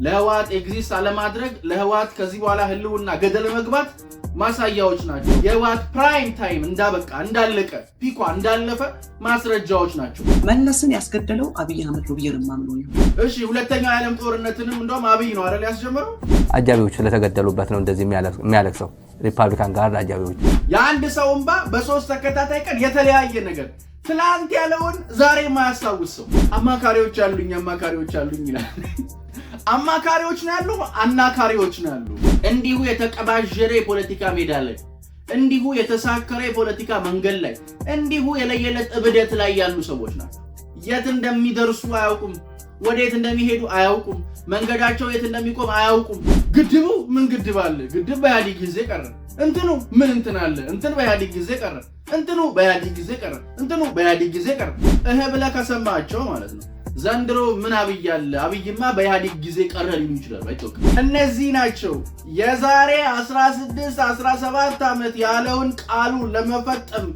ለህዋት ኤግዚስት አለማድረግ ለህዋት ከዚህ በኋላ ህልውና ገደል መግባት ማሳያዎች ናቸው። የህዋት ፕራይም ታይም እንዳበቃ እንዳለቀ ፒኳ እንዳለፈ ማስረጃዎች ናቸው። መለስን ያስገደለው አብይ አህመድ ነው ብዬ ነው የማምነው። እሺ ሁለተኛው የዓለም ጦርነትንም እንደውም አብይ ነው አይደል ያስጀመረው? አጃቢዎች ስለተገደሉበት ነው እንደዚህ የሚያለቅሰው ሪፐብሊካን ጋር አጃቢዎች። የአንድ ሰው እንባ በሶስት ተከታታይ ቀን የተለያየ ነገር ትላንት ያለውን ዛሬ ማያስታውስ ሰው አማካሪዎች አሉኝ ይላል። አማካሪዎች ነው ያሉ፣ አናካሪዎች ነው ያሉ። እንዲሁ የተቀባጀረ የፖለቲካ ሜዳ ላይ፣ እንዲሁ የተሳከረ የፖለቲካ መንገድ ላይ፣ እንዲሁ የለየለት እብደት ላይ ያሉ ሰዎች ናቸው። የት እንደሚደርሱ አያውቁም፣ ወዴት እንደሚሄዱ አያውቁም፣ መንገዳቸው የት እንደሚቆም አያውቁም። ግድቡ ምን ግድብ አለ? ግድብ በኢህአዴግ ጊዜ ቀረ። እንትኑ ምን እንትን አለ? እንትን በኢህአዴግ ጊዜ ቀረ። እንትኑ በኢህአዴግ ጊዜ ቀረ። እንትኑ በኢህአዴግ ጊዜ ቀረ። ብለህ ከሰማቸው ማለት ነው ዘንድሮ ምን አብይ አለ? አብይማ በኢህአዴግ ጊዜ ቀረ ሊሉ ይችላል። አይቶክ እነዚህ ናቸው የዛሬ 16 17 ዓመት ያለውን ቃሉን ለመፈጸም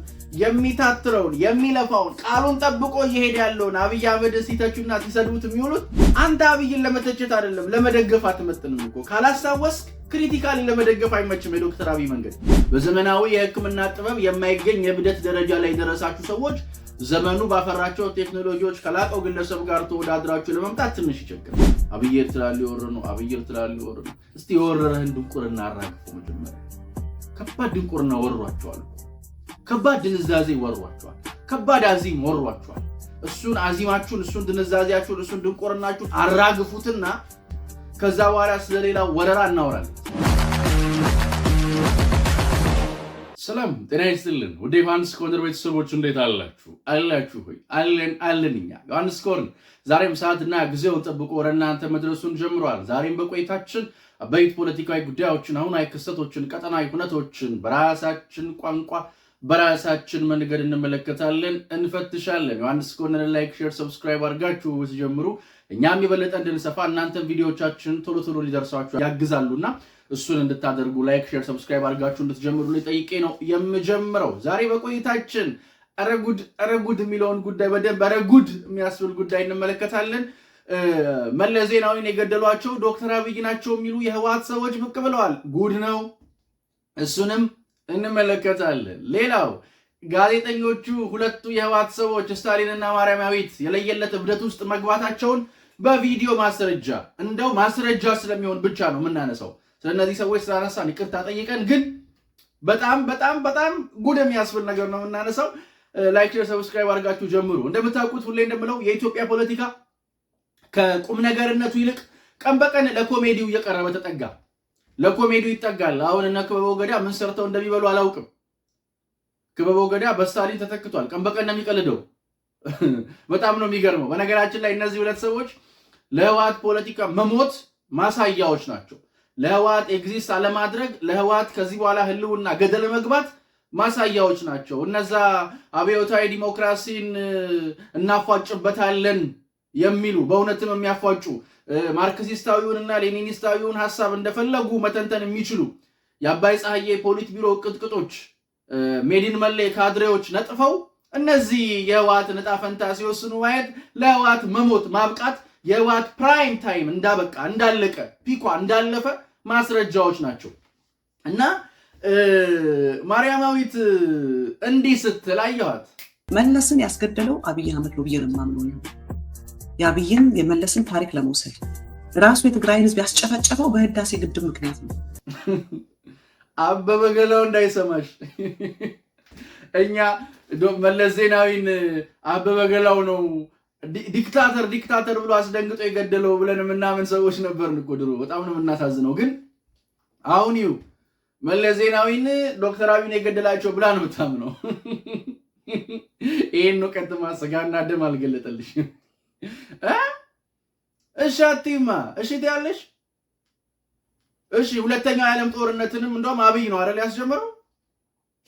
የሚታትረውን የሚለፋውን ቃሉን ጠብቆ እየሄደ ያለውን አብይ አህመድ ሲተቹና ሲሰድቡት የሚውሉት። አንተ አብይን ለመተቸት አይደለም ለመደገፍ አትመጥንም እኮ። ካላስታወስክ ክሪቲካሊ ለመደገፍ አይመችም የዶክተር አብይ መንገድ። በዘመናዊ የሕክምና ጥበብ የማይገኝ የብደት ደረጃ ላይ የደረሳችሁ ሰዎች ዘመኑ ባፈራቸው ቴክኖሎጂዎች ከላቀው ግለሰብ ጋር ተወዳድራችሁ ለመምጣት ትንሽ ይቸግራል። አብይ ኤርትራ ሊወር ነው። እስቲ የወረረህን ድንቁርና አራግፎ መጀመሪያ። ከባድ ድንቁርና ወሯቸዋል። ከባድ ድንዛዜ ወሯቸዋል። ከባድ አዚም ወሯቸዋል። እሱን አዚማችሁን፣ እሱን ድንዛዜያችሁን፣ እሱን ድንቁርናችሁን አራግፉትና ከዛ በኋላ ስለሌላ ወረራ እናወራለን። ሰላም ጤና ይስጥልን ውድ ዮሐንስ ኮርነር ቤተሰቦች እንዴት አላችሁ? ሆይ አለን እኛ ዮሐንስ ኮርነር ዛሬም ሰዓትና ጊዜውን ጠብቆ ወደ እናንተ መድረሱን ጀምሯል። ዛሬም በቆይታችን አበይት ፖለቲካዊ ጉዳዮችን፣ አሁናዊ ክስተቶችን፣ ቀጠናዊ ሁነቶችን በራሳችን ቋንቋ በራሳችን መንገድ እንመለከታለን፣ እንፈትሻለን። ዮሐንስ ኮርነር ላይክ፣ ሼር፣ ሰብስክራይብ አድርጋችሁ ስትጀምሩ እኛም የበለጠ እንድንሰፋ እናንተም ቪዲዮዎቻችን ቶሎ ሊደርሷችሁ ያግዛሉና እሱን እንድታደርጉ ላይክ፣ ሼር፣ ሰብስክራይብ አድርጋችሁ እንድትጀምሩ ጠይቄ ነው የምጀምረው። ዛሬ በቆይታችን አረጉድ የሚለውን ጉዳይ በደንብ አረጉድ የሚያስብል ጉዳይ እንመለከታለን። መለስ ዜናዊን የገደሏቸው ዶክተር አብይ ናቸው የሚሉ የህወሓት ሰዎች ብቅ ብለዋል። ጉድ ነው። እሱንም እንመለከታለን። ሌላው ጋዜጠኞቹ ሁለቱ የህወሓት ሰዎች ስታሊንና ማርያማዊት የለየለት እብደት ውስጥ መግባታቸውን በቪዲዮ ማስረጃ እንደው ማስረጃ ስለሚሆን ብቻ ነው የምናነሳው። ስለነዚህ ሰዎች ስላነሳን ይቅርታ ጠይቀን፣ ግን በጣም ጉድ የሚያስብል ነገር ነው የምናነሳው። ላይክ፣ ሼር፣ ሰብስክራይብ አድርጋችሁ ጀምሩ። እንደምታውቁት ሁሌ እንደምለው የኢትዮጵያ ፖለቲካ ከቁም ነገርነቱ ይልቅ ቀን በቀን ለኮሜዲው እየቀረበ ተጠጋ። ለኮሜዲው ይጠጋል። አሁን እነ ክበበው ገዳ ምን ሰርተው እንደሚበሉ አላውቅም። ክበበው ገዳ በስታሊን ተተክቷል። ቀን በቀን ነው የሚቀልደው። በጣም ነው የሚገርመው። በነገራችን ላይ እነዚህ ሁለት ሰዎች ለህወሓት ፖለቲካ መሞት ማሳያዎች ናቸው። ለህወሓት ኤግዚስት አለማድረግ ለህወሓት ከዚህ በኋላ ህልውና ገደል መግባት ማሳያዎች ናቸው። እነዛ አብዮታዊ ዲሞክራሲን እናፏጭበታለን የሚሉ በእውነትም የሚያፏጩ ማርክሲስታዊውንና ሌኒኒስታዊውን ሐሳብ እንደፈለጉ መተንተን የሚችሉ የአባይ ፀሐዬ ፖሊት ቢሮ ቅጥቅጦች ሜዲን መለይ ካድሬዎች ነጥፈው እነዚህ የህወሓትን ዕጣ ፈንታ ሲወስኑ ማየት ለህወሓት መሞት ማብቃት የህወሓት ፕራይም ታይም እንዳበቃ እንዳለቀ ፒኳ እንዳለፈ ማስረጃዎች ናቸው። እና ማርያማዊት እንዲህ ስትል አየኋት። መለስን ያስገደለው አብይ አህመድ ነው ብዬ ነው የማምነው። የአብይን የመለስን ታሪክ ለመውሰድ ራሱ የትግራይን ህዝብ ያስጨፈጨፈው በህዳሴ ግድብ ምክንያት ነው። አበበ ገላው እንዳይሰማሽ እኛ መለስ ዜናዊን አበበ ገላው ነው ዲክታተር ብሎ አስደንግጦ የገደለው ብለን የምናምን ሰዎች ነበርን እኮ ድሮ። በጣም ነው የምናሳዝነው። ግን አሁን ይኸው መለስ ዜናዊን ዶክተር አብይን የገደላቸው ብላ ነው የምታምነው። ይሄን ነው ቀጥማ ስጋና ደም አልገለጠልሽ። እሺ አትይማ፣ እሺ ትያለሽ። እሺ ሁለተኛው የዓለም ጦርነትንም እንደውም አብይ ነው አይደል ያስጀመረው።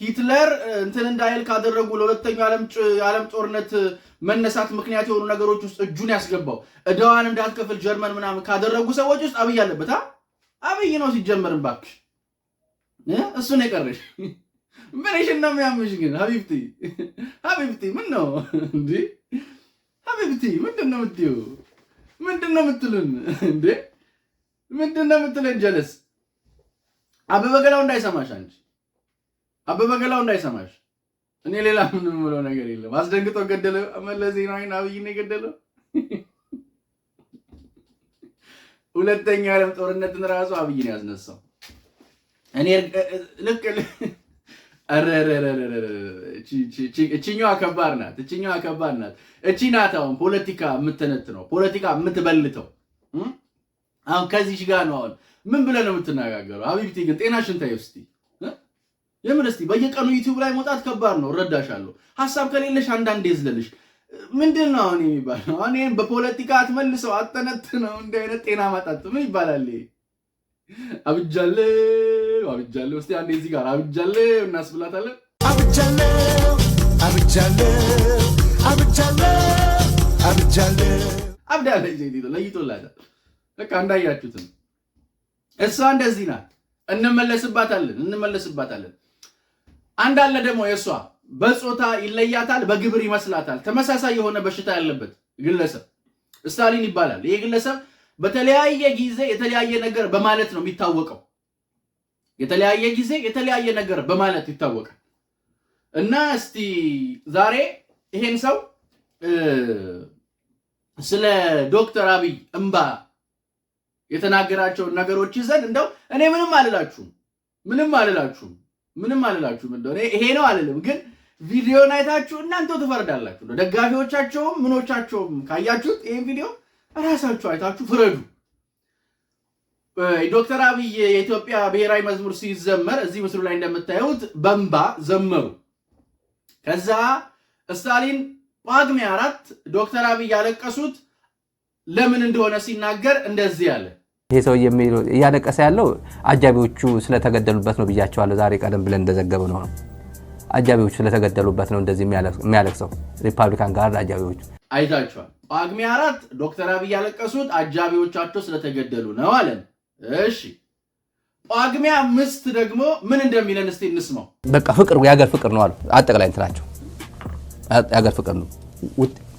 ሂትለር እንትን እንዳይል ካደረጉ ለሁለተኛው የዓለም ጦርነት መነሳት ምክንያት የሆኑ ነገሮች ውስጥ እጁን ያስገባው እዳዋን እንዳትከፍል ጀርመን ምናምን ካደረጉ ሰዎች ውስጥ አብይ አለበት። አብይ ነው ሲጀመርም ባክሽ። እሱ ነው የቀረሽ። ምንሽን ነው የሚያምሽ ግን ሀቢብቲ ምን ነው እንዴ? ሀቢብቲ ምንድን ነው የምትይው? ምንድን ነው የምትሉን እንዴ? ምንድነው የምትለን ጀለስ? አበበ ገላው እንዳይሰማሽ አንቺ አበበ ገላው እንዳይሰማሽ። እኔ ሌላ ምንም ብለው ነገር የለም። አስደንግጦ ገደለ መለስ ዜናዊን አብይን የገደለው ሁለተኛ ዓለም ጦርነትን ራሱ አብይን ያስነሳው። እኔ ልክ እቺኛዋ ከባድ ናት። እቺ ናት አሁን ፖለቲካ የምትነትነው ፖለቲካ የምትበልተው። አሁን ከዚህ ጋር ነው አሁን ምን ብለህ ነው የምትነጋገረው? ሀቢብቲ ግን ጤናሽን ተይ እስቲ የምን እስቲ በየቀኑ ዩቲዩብ ላይ መውጣት ከባድ ነው፣ እረዳሻለሁ። ሀሳብ ከሌለሽ አንዳንዴ ዝለልሽ ምንድን ነው አሁን የሚባለው? አሁን ይሄን በፖለቲካ አትመልሰው አትተነትነው። እንዲህ አይነት ጤና ማጣት ምን ይባላል? አብጃለሁ እስቲ አንዴ እዚህ ጋር አብጃለሁ እናስብላታለን። አብዳለች ለይቶላታል። በቃ እንዳያችሁት እሷ እንደዚህ ናት። እንመለስባታለን። አንድ አለ ደግሞ የእሷ በጾታ ይለያታል፣ በግብር ይመስላታል። ተመሳሳይ የሆነ በሽታ ያለበት ግለሰብ ስታሊን ይባላል። ይሄ ግለሰብ በተለያየ ጊዜ የተለያየ ነገር በማለት ነው የሚታወቀው። የተለያየ ጊዜ የተለያየ ነገር በማለት ይታወቃል። እና እስቲ ዛሬ ይሄን ሰው ስለ ዶክተር አብይ እምባ የተናገራቸውን ነገሮች ይዘን እንደው እኔ ምንም አልላችሁም እንደው እኔ ይሄ ነው አልልም፣ ግን ቪዲዮን አይታችሁ እናንተው ትፈርዳላችሁ። ደጋፊዎቻቸውም ምኖቻቸውም ካያችሁት ይሄን ቪዲዮ ራሳችሁ አይታችሁ ፍረዱ። ዶክተር አብይ የኢትዮጵያ ብሔራዊ መዝሙር ሲዘመር እዚህ ምስሉ ላይ እንደምታዩት በእንባ ዘመሩ። ከዛ ስታሊን ጳጉሜ 4 ዶክተር አብይ ያለቀሱት ለምን እንደሆነ ሲናገር እንደዚህ ያለ ይሄ ሰው እያለቀሰ ያለው አጃቢዎቹ ስለተገደሉበት ነው ብያቸዋለሁ። ዛሬ ቀደም ብለን እንደዘገበው ነው አጃቢዎቹ ስለተገደሉበት ነው እንደዚህ የሚያለቅሰው ሪፐብሊካን ጋርድ አጃቢዎቹ አይታችኋል። ጳጉሜ 4 ዶክተር አብይ ያለቀሱት አጃቢዎቻቸው ስለተገደሉ ነው አለን። እሺ ጳጉሜ 5 ደግሞ ምን እንደሚለን እስቲ እንስማው። በቃ ፍቅር የሀገር ፍቅር ነው አሉ። አጠቃላይ እንትናቸው የሀገር ፍቅር ነው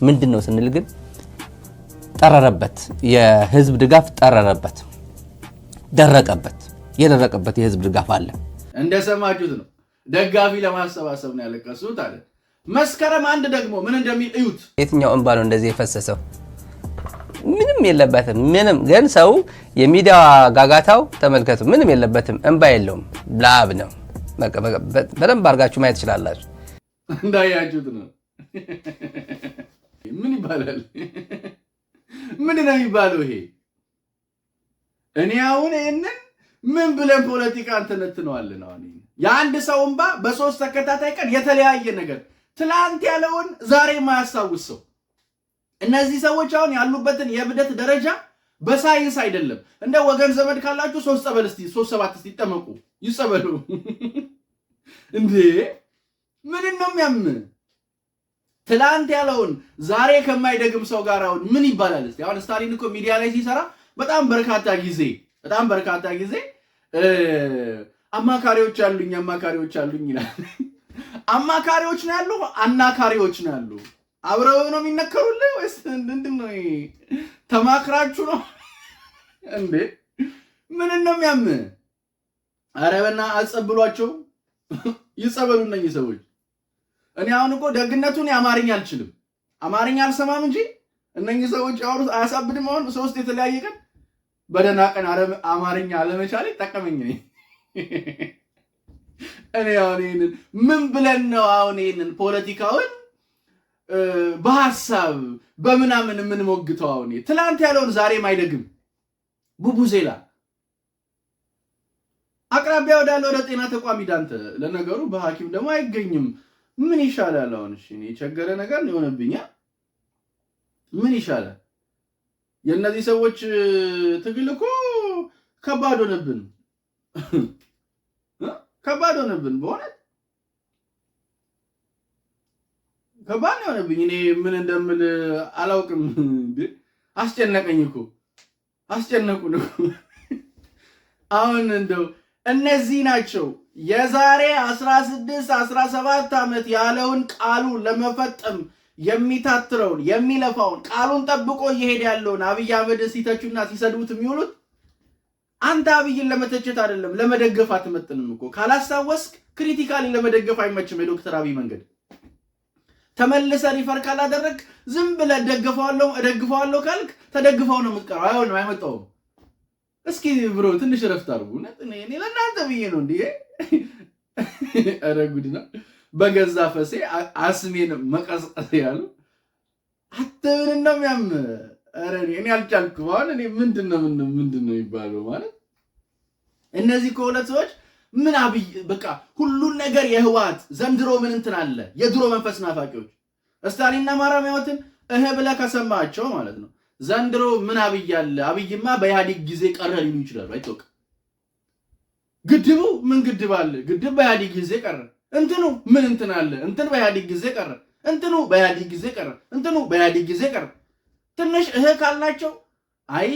ምንድነው ስንል ግን ጠረረበት፣ የህዝብ ድጋፍ ጠረረበት፣ ደረቀበት። የደረቀበት የህዝብ ድጋፍ አለ። እንደሰማችሁት ነው። ደጋፊ ለማሰባሰብ ነው ያለቀሱት አለ። መስከረም 1 ደግሞ ምን እንደሚል እዩት። የትኛው እንባ ነው እንደዚህ የፈሰሰው? ምንም የለበትም። ምንም ግን ሰው የሚዲያ ጋጋታው ተመልከቱ። ምንም የለበትም። እንባ የለውም። ላብ ነው። በደንብ አድርጋችሁ ማየት ትችላላችሁ። እንዳያችሁት ነው። ምን ይባላል? ምንድን ነው የሚባለው ይሄ? እኔ አሁን ይሄንን ምን ብለን ፖለቲካ እንተነትነዋለን? አሁን የአንድ ሰው እንባ በ3 ተከታታይ ቀን የተለያየ ነገር ትላንት ያለውን ዛሬ ማያስታውስ ሰው። እነዚህ ሰዎች አሁን ያሉበትን የብደት ደረጃ በሳይንስ አይደለም። እንደ ወገን ዘመድ ካላችሁ 3 ጸበል እስቲ 3-7 እስቲ ይጠመቁ ይጸበሉ። እንዴ ምን ነው የሚያም? ትላንት ያለውን ዛሬ ከማይደግም ሰው ጋር አሁን ምን ይባላል? እስቲ አሁን ስታሊን እኮ ሚዲያ ላይ ሲሰራ በጣም በርካታ ጊዜ አማካሪዎች አሉኝ ይላል። አማካሪዎች ነው ያሉ፣ አናካሪዎች ነው ያሉ። አብረው ነው የሚነከሩልህ ወይስ ምንድነው? ተማክራችሁ ነው እንዴ? ምን ነው የሚያም? ኧረ በእናትህ አጸብሏቸው ይጸበሉ እነኚህ ሰዎች። እኔ አሁን እኮ ደግነቱን አማርኛ አልችልም፣ አማርኛ አልሰማም እንጂ እነኚህ ሰዎች ያወሩት አያሳብድም። አሁን 3 የተለያየ ቀን በደህና ቀን አማርኛ አለመቻል ጠቀመኝ። እኔ አሁን ይሄንን ምን ብለን ነው አሁን ይሄንን ፖለቲካውን በሐሳብ በምናምን የምንሞግተው? አሁን ትላንት ያለውን ዛሬ ማይደግም ቡቡዜላ አቅራቢያ ወዳለ ወደ ጤና ተቋም ሂዳንተ። ለነገሩ በሐኪም ደግሞ አይገኝም። ምን ይሻላል አሁን? እሺ እኔ የቸገረ ነገር ነው የሆነብኛል። ምን ይሻላል? የእነዚህ ሰዎች ትግል እኮ ከባድ ሆነብን፣ በእውነት ከባድ ነው የሆነብኝ። እኔ ምን እንደምል አላውቅም። አስጨነቁን እኮ አሁን እንደው እነዚህ ናቸው የዛሬ 16-17 ዓመት ያለውን ቃሉን ለመፈጸም የሚታትረውን የሚለፋውን ቃሉን ጠብቆ እየሄደ ያለውን አብይ አህመድ ሲተቹና ሲሰድቡት የሚውሉት አንተ አብይን ለመተቸት አይደለም ለመደገፍ አትመጥንም እኮ። ካላስታወስክ ክሪቲካሊ ለመደገፍ አይመችም የዶክተር አብይ መንገድ። ተመልሰ ሪፈር ካላደረግ ዝም ብለህ እደግፈዋለሁ ካልክ ተደግፈው ነው የምትቀረው። አይሆንም፣ አይመጣውም። እስኪ ብሮ ትንሽ ረፍት አድርጉ። እኔ ለእናንተ ብዬ ነው እንዴ። ኧረ ጉድ ነው። በገዛ ፈሴ አስሜን መቀስቀስ ያሉ አትምን ነው የሚያም። ኧረ እኔ አልቻልኩም። አሁን እኔ ምንድን ነው የሚባለው ማለት እነዚህ ከሁለት ሰዎች ምን አብይ በቃ ሁሉን ነገር የህዋት ዘንድሮ ምን እንትን አለ። የድሮ መንፈስ ናፋቂዎች ስታሊንና ማራሚያዎትን ብለህ ከሰማቸው ማለት ነው ዘንድሮ ምን አብይ አለ። አብይማ በኢህአዴግ ጊዜ ቀረ ሊሉ ይችላሉ። አይተውቅ ግድቡ ምን ግድብ አለ? ግድብ በኢህአዴግ ጊዜ ቀረ። እንትኑ ምን እንትን አለ? እንትን በኢህአዴግ ጊዜ ቀረ። እንትኑ በኢህአዴግ ጊዜ ቀረ። እንትኑ በኢህአዴግ ጊዜ ቀረ። ትንሽ ካላቸው አይ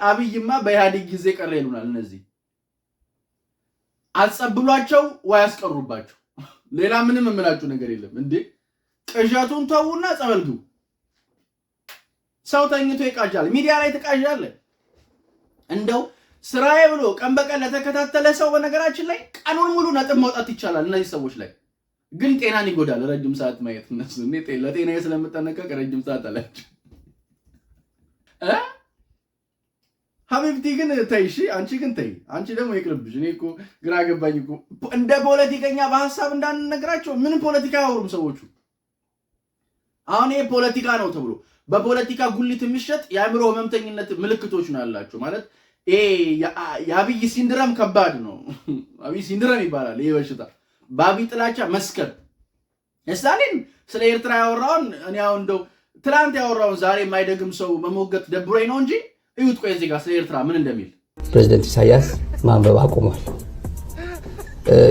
አብይማ በኢህአዴግ ጊዜ ቀረ ይሉናል። እነዚህ አጸብሏቸው ወይ ያስቀሩባቸው። ሌላ ምንም የምላችሁ ነገር የለም እንዴ። ቅዠቱን ተውና ጸበልቱ። ሰው ተኝቶ ይቃዣል፣ ሚዲያ ላይ ትቃዣለህ። እንደው ስራዬ ብሎ ቀን በቀን ለተከታተለ ሰው በነገራችን ላይ ቀኑን ሙሉ ነጥብ ማውጣት ይቻላል። እነዚህ ሰዎች ላይ ግን ጤናን ይጎዳል ረጅም ሰዓት ማየት። እነሱ ለጤናዬ ስለምጠነቀቅ ረጅም ሰዓት አላቸው። ሀቢብቲ ግን ተይ፣ እሺ አንቺ ግን ተይ። አንቺ ደግሞ ይቅርብሽ። እኔ እኮ ግራ ገባኝ እኮ እንደ ፖለቲከኛ በሐሳብ እንዳንነግራቸው። ምንም ፖለቲካ አያወሩም ሰዎቹ። አሁን ይሄ ፖለቲካ ነው ተብሎ በፖለቲካ ጉሊት የሚሸጥ የአእምሮ ህመምተኝነት ምልክቶች ነው ያላቸው። ማለት ይሄ የአብይ ሲንድረም ከባድ ነው። አብይ ሲንድረም ይባላል ይሄ በሽታ። በአብይ ጥላቻ መስከር ስታሊን ስለ ኤርትራ ያወራውን እኔ አሁን እንደው ትላንት ያወራውን ዛሬ የማይደግም ሰው መሞገት ደብሮኝ ነው እንጂ እዩት። ቆይ እዚህ ጋር ስለ ኤርትራ ምን እንደሚል ፕሬዝዳንት ኢሳያስ ማንበብ አቁሟል።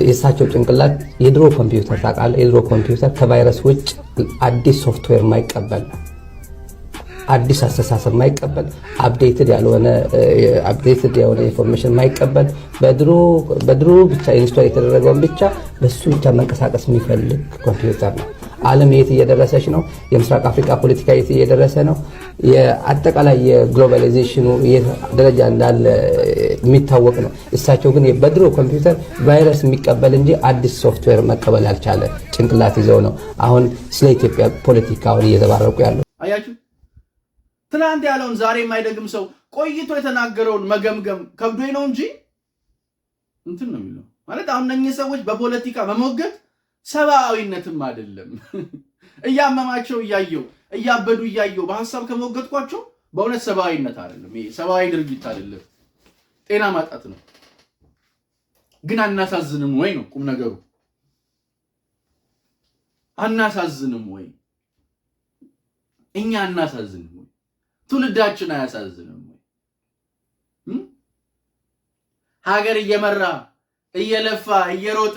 የእሳቸው ጭንቅላት የድሮ ኮምፒውተር ታውቃለህ፣ የድሮ ኮምፒውተር ከቫይረስ ውጭ አዲስ ሶፍትዌር የማይቀበል አዲስ አስተሳሰብ የማይቀበል አፕዴትድ የሆነ ኢንፎርሜሽን የማይቀበል በድሮ ብቻ ኢንስቶል የተደረገውን ብቻ በሱ ብቻ መንቀሳቀስ የሚፈልግ ኮምፒውተር ነው። ዓለም የት እየደረሰች ነው? የምስራቅ አፍሪካ ፖለቲካ የት እየደረሰ ነው? የአጠቃላይ የግሎባላይዜሽኑ ደረጃ እንዳለ የሚታወቅ ነው። እሳቸው ግን በድሮ ኮምፒውተር ቫይረስ የሚቀበል እንጂ አዲስ ሶፍትዌር መቀበል ያልቻለ ጭንቅላት ይዘው ነው አሁን ስለ ኢትዮጵያ ፖለቲካውን እየተባረቁ ያለው። አያችሁ፣ ትናንት ያለውን ዛሬ የማይደግም ሰው ቆይቶ የተናገረውን መገምገም ከብዶኝ ነው እንጂ እንትን ነው የሚለው ማለት አሁን እነኚህ ሰዎች በፖለቲካ መሞገት ሰብአዊነትም አይደለም። እያመማቸው እያበዱ እያየው በሐሳብ ከሞገትኳቸው በእውነት ሰብአዊነት አይደለም። ይሄ ሰብአዊ ድርጊት አይደለም፣ ጤና ማጣት ነው። ግን አናሳዝንም ወይ ነው ቁም ነገሩ። አናሳዝንም ወይ? እኛ አናሳዝንም ወይ? ትውልዳችን አያሳዝንም ወይ? ሀገር እየመራ እየለፋ እየሮጠ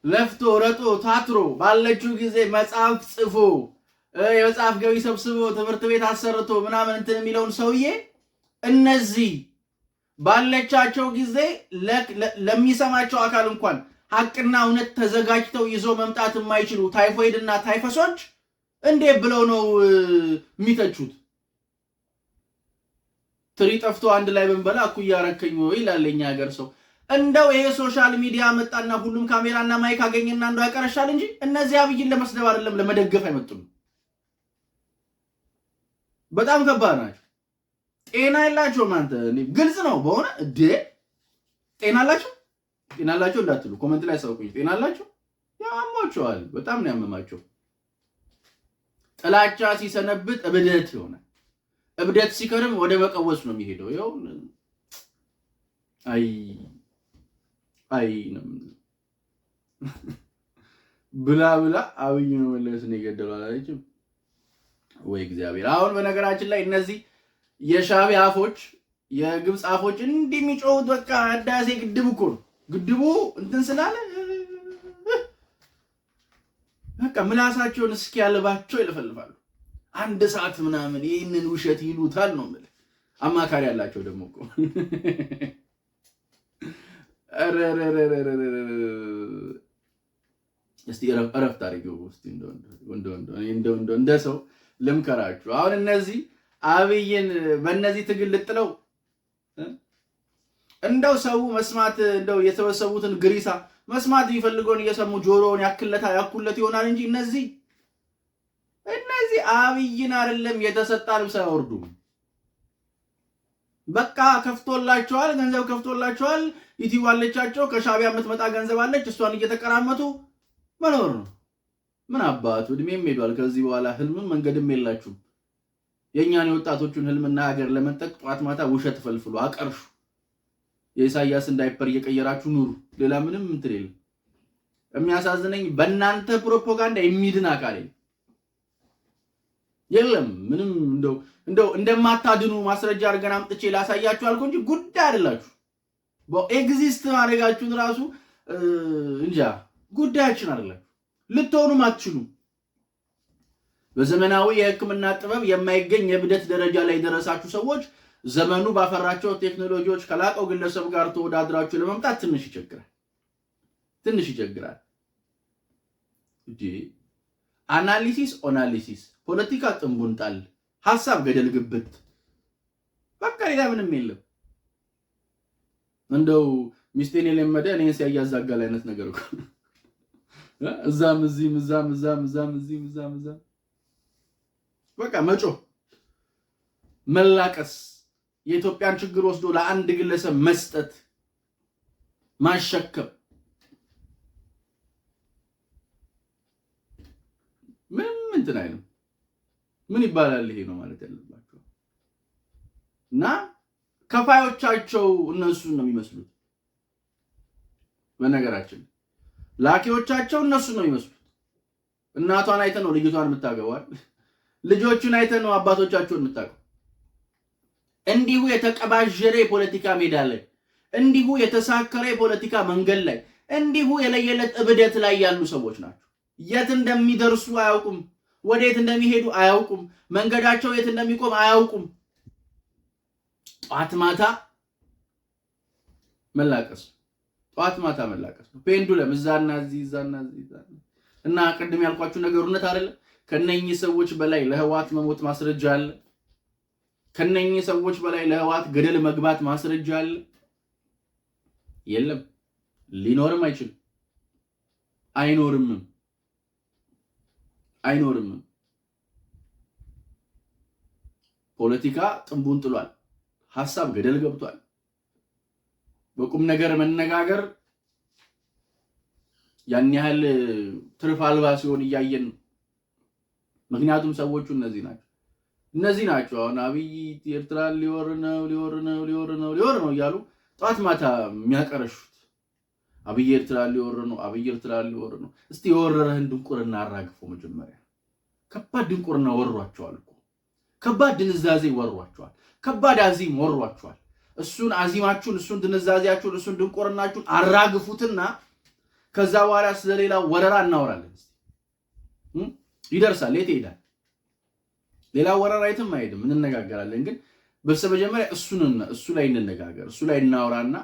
ለፍቶ ረጦ ታትሮ ባለችው ጊዜ መጽሐፍ ጽፎ የመጽሐፍ ገቢ ሰብስቦ ትምህርት ቤት አሰርቶ ምናምን እንትን የሚለውን ሰውዬ እነዚህ ባለቻቸው ጊዜ ለሚሰማቸው አካል እንኳን ሐቅና እውነት ተዘጋጅተው ይዞ መምጣት የማይችሉ ታይፎይድና ታይፈሶች እንዴት ብለው ነው የሚተቹት? ትሪ ጠፍቶ አንድ ላይ ብንበላ እኩያ ረከኝ ወይ ይላል የኛ ሀገር ሰው። እንደው ይሄ ሶሻል ሚዲያ መጣና ሁሉም ካሜራና ማይክ አገኘና እንደው ያቀረሻል እንጂ እነዚህ አብይን ለመስደብ አይደለም ለመደገፍ አይመጡም። በጣም ከባድ ናቸው። ጤና የላቸውም። አንተ ግልጽ ነው በሆነ እዴ ጤና አላቸው እንዳትሉ ኮሜንት ላይ ሰውቁኝ። ጤና አላቸው? ያማቸዋል። በጣም ነው ያመማቸው። ጥላቻ ሲሰነብት እብደት ይሆናል። እብደት ሲከርም ወደ መቀወስ ነው የሚሄደው። ይኸው አይ ነው ብላ አብይ ነው መለስን የገደለው አላለችም ወይ እግዚአብሔር። አሁን በነገራችን ላይ እነዚህ የሻዕቢያ አፎች የግብፅ አፎች እንደሚጮሁት በቃ ህዳሴ ግድብ እኮ ነው። ግድቡ እንትን ስላለ በቃ ምላሳቸውን እስኪያልባቸው ይለፈልፋሉ። አንድ ሰዓት ምናምን ይህንን ውሸት ይሉታል ነው ማለት። አማካሪ ያላቸው ደግሞ እኮ እስቲ እረፍት አድርገው እስቲ እንደ ሰው ልምከራችሁ። አሁን እነዚህ አብይን በእነዚህ ትግል ልጥለው እንደው ሰው መስማት እንደው የተወሰቡትን ግሪሳ መስማት የሚፈልገውን እየሰሙ ጆሮውን ያኩለት ይሆናል እንጂ እነዚህ አብይን አይደለም የተሰጣ ልብስ አይወርዱም። በቃ ከፍቶላቸዋል፣ ገንዘብ ከፍቶላቸዋል። ዩቲዩብ አለቻቸው፣ ከሻቢያ የምትመጣ ገንዘብ አለች፣ እሷን እየተቀራመቱ መኖር ነው። ምን አባቱ እድሜም ሄዷል። ከዚህ በኋላ ህልምም መንገድም የላችሁም። የእኛን የወጣቶቹን ህልምና ሀገር ለመንጠቅ ጧት ማታ ውሸት ፈልፍሉ አቀርሹ። የኢሳያስን ዳይፐር እየቀየራችሁ ኑሩ። ሌላ ምንም እንትን የለም። የሚያሳዝነኝ በእናንተ ፕሮፓጋንዳ የሚድን አካል የለም። ምንም እንደው እንደማታድኑ ማስረጃ አድርገን አምጥቼ ላሳያችሁ አልኩ እንጂ ጉዳይ አይደላችሁ። በኤግዚስት ማድረጋችሁን ራሱ እንጃ ጉዳያችን አይደላችሁ። ልትሆኑም አትችሉም። በዘመናዊ የሕክምና ጥበብ የማይገኝ የብደት ደረጃ ላይ የደረሳችሁ ሰዎች ዘመኑ ባፈራቸው ቴክኖሎጂዎች ከላቀው ግለሰብ ጋር ተወዳድራችሁ ለመምጣት ትንሽ ይቸግራል። አናሊሲስ ፖለቲካ ጥንቡን ጣል፣ ሐሳብ ገደል ግብት፣ በቃ ሌላ ምንም የለም። እንደው ሚስቴን የለመደ እኔን ሲያያዛጋል አይነት ነገር እኮ እዛም በቃ መጮህ፣ መላቀስ፣ የኢትዮጵያን ችግር ወስዶ ለአንድ ግለሰብ መስጠት፣ ማሸከም ምንም እንትን አይልም። ምን ይባላል ይሄ ነው ማለት ያለባቸው። እና ከፋዮቻቸው እነሱን ነው የሚመስሉት። በነገራችን ላኪዎቻቸው እነሱን ነው የሚመስሉት። እናቷን አይተ ነው ልጅቷን የምታገባው፣ ልጆቹን አይተ ነው አባቶቻቸውን የምታገባው። እንዲሁ የተቀባጀረ የፖለቲካ ሜዳ ላይ፣ እንዲሁ የተሳከረ የፖለቲካ መንገድ ላይ፣ እንዲሁ የለየለት እብደት ላይ ያሉ ሰዎች ናቸው። የት እንደሚደርሱ አያውቁም። ወዴት እንደሚሄዱ አያውቁም። መንገዳቸው የት እንደሚቆም አያውቁም። ጧት ማታ መላቀስ ነው። ፔንዱለም እዛና እዚህ እና ቅድም ያልኳችሁ ነገር እውነት አይደለ? ከነኚህ ሰዎች በላይ ለህዋት መሞት ማስረጃ አለ። ከነኚህ ሰዎች በላይ ለህዋት ገደል መግባት ማስረጃ አለ? የለም። ሊኖርም አይችልም። አይኖርም። ፖለቲካ ጥንቡን ጥሏል። ሐሳብ ገደል ገብቷል። በቁም ነገር መነጋገር ያን ያህል ትርፍ አልባ ሲሆን እያየን ነው። ምክንያቱም ሰዎቹ እነዚህ ናቸው። አሁን አብይ ኤርትራ ሊወር ነው እያሉ ጧት ማታ የሚያቀረሹት። አብይ ኤርትራ ሊወር ነው። እስቲ የወረረህን ድንቁርና አራግፎ መጀመሪያ። ከባድ ድንቁርና ወሯቸዋል እኮ፣ ከባድ ድንዛዜ ወሯቸዋል፣ ከባድ አዚም ወሯቸዋል። እሱን አዚማችሁን፣ እሱን ድንዛዜያችሁን፣ እሱን ድንቁርናችሁን አራግፉትና ከዛ በኋላ ስለሌላ ወረራ እናወራለን። ይደርሳል። የት ይሄዳል? ሌላ ወረራ የትም አይሄድም። እንነጋገራለን። ግን በመጀመሪያ እሱ ላይ እንነጋገር፣ እሱ ላይ እናወራና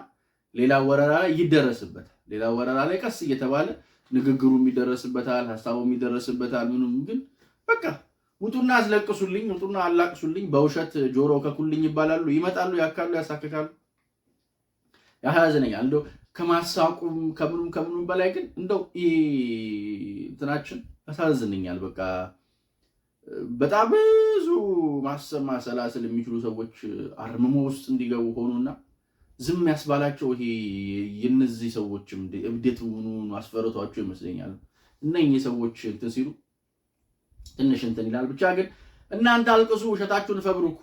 ሌላ ወረራ ላይ ይደረስበታል። ሌላ ወረራ ላይ ቀስ እየተባለ ንግግሩ የሚደረስበታል፣ ሐሳቡ የሚደረስበታል። ምንም ግን በቃ ውጡና አስለቅሱልኝ፣ ውጡና አላቅሱልኝ፣ በውሸት ጆሮ ከኩልኝ ይባላሉ። ይመጣሉ፣ ያካሉ፣ ያሳክካሉ። ያሳዝነኛል። እንደው ከማሳቁም ከምኑም በላይ ግን እንደው እንትናችን ያሳዝነኛል። በቃ በጣም ብዙ ማሰብ ማሰላሰል የሚችሉ ሰዎች አርምሞ ውስጥ እንዲገቡ ሆኑና ዝም ያስባላቸው ይሄ የነዚህ ሰዎችም እብደት ሆኑ አስፈረቷቸው ይመስለኛል። እነኚህ ሰዎች እንትን ሲሉ ትንሽ እንትን ይላል። ብቻ ግን እናንተ አልቅሱ፣ ውሸታችሁን ፈብሩኩ።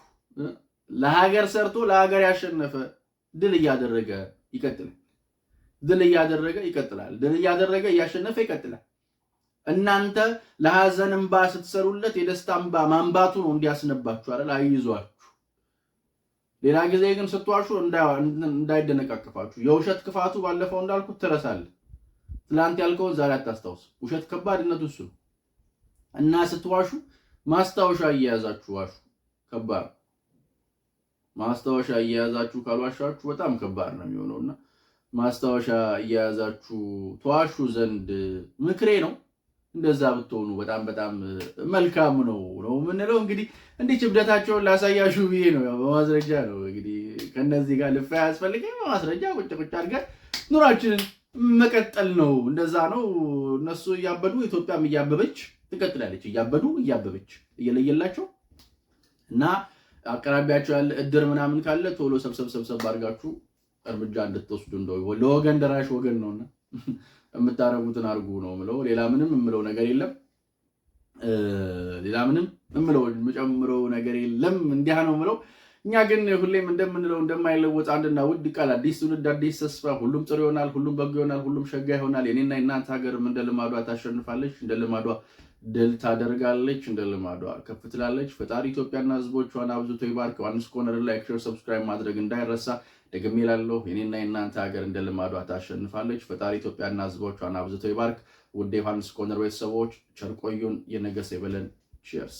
ለሀገር ሰርቶ ለሀገር ያሸነፈ ድል እያደረገ ይቀጥላል። ድል እያደረገ እያሸነፈ ይቀጥላል። እናንተ ለሐዘን እንባ ስትሰሩለት የደስታ እንባ ማንባቱ ነው እንዲያስነባችሁ አይደል? አይዟችሁ። ሌላ ጊዜ ግን ስትዋሹ እንዳይደነቃቀፋችሁ። የውሸት ክፋቱ ባለፈው እንዳልኩት ትረሳለህ። ትላንት ያልከውን ዛሬ አታስታውስ። ውሸት ከባድነቱ እሱ ነው እና ስትዋሹ ማስታወሻ እየያዛችሁ ዋሹ። ከባድ ማስታወሻ እየያዛችሁ ካልዋሻችሁ በጣም ከባድ ነው የሚሆነውና ማስታወሻ እየያዛችሁ ተዋሹ ዘንድ ምክሬ ነው። እንደዛ ብትሆኑ በጣም መልካም ነው የምንለው። እንግዲህ እንዲህ ጭብደታቸውን ላሳያችሁ ብዬ ነው። ያው በማስረጃ ነው እንግዲህ ከነዚህ ጋር ልፋ ያስፈልገኝ ማስረጃ ቁጭ አድርገን ኑራችንን መቀጠል ነው። እንደዛ ነው። እነሱ እያበዱ ኢትዮጵያም እያበበች ትቀጥላለች። እያበበች እየለየላቸው እና አቀራቢያቸው ያለ እድር ምናምን ካለ ቶሎ ሰብሰብ አድርጋችሁ እርምጃ እንድትወስዱ እንደው ለወገን ደራሽ ወገን ነውና የምታረጉትን አርጉ ነው ምለው። ሌላ ምንም የምለው ነገር የለም። የምጨምረው ነገር የለም። እንዲያ ነው ምለው። እኛ ግን ሁሌም እንደምንለው እንደማይለወጥ አንድና ውድ ቃል አዲስ ትውልድ አዲስ ተስፋ፣ ሁሉም ጥሩ ይሆናል፣ ሁሉም በጎ ይሆናል፣ ሁሉም ሸጋ ይሆናል። የኔና የእናንተ ሀገርም እንደ ልማዷ ታሸንፋለች፣ እንደ ልማዷ ድል ታደርጋለች፣ እንደ ልማዷ ከፍ ትላለች። ፈጣሪ ኢትዮጵያና ሕዝቦቿን አብዝቶ ይባርክ። ዮሐንስ ኮርነር ላይክ፣ ሼር፣ ሰብስክራይብ ማድረግ እንዳይረሳ። ደግሜ እላለሁ የኔና የእናንተ ሀገር እንደ ልማዷ ታሸንፋለች። ፈጣሪ ኢትዮጵያና ሕዝቦቿን አብዝቶ ይባርክ። ውድ ዮሐንስ ኮርነር ቤተሰቦች ቸር ቆዩን። የነገሰ ይበለን። ቺርስ